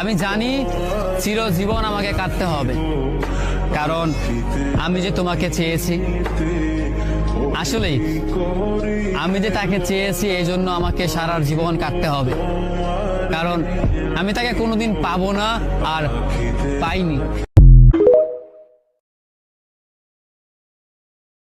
আমি জানি চিরজীবন আমাকে কাটতে হবে, কারণ আমি যে তোমাকে চেয়েছি। আসলেই আমি যে তাকে চেয়েছি এই জন্য আমাকে সারা জীবন কাটতে হবে, কারণ আমি তাকে কোনোদিন পাবো না আর পাইনি।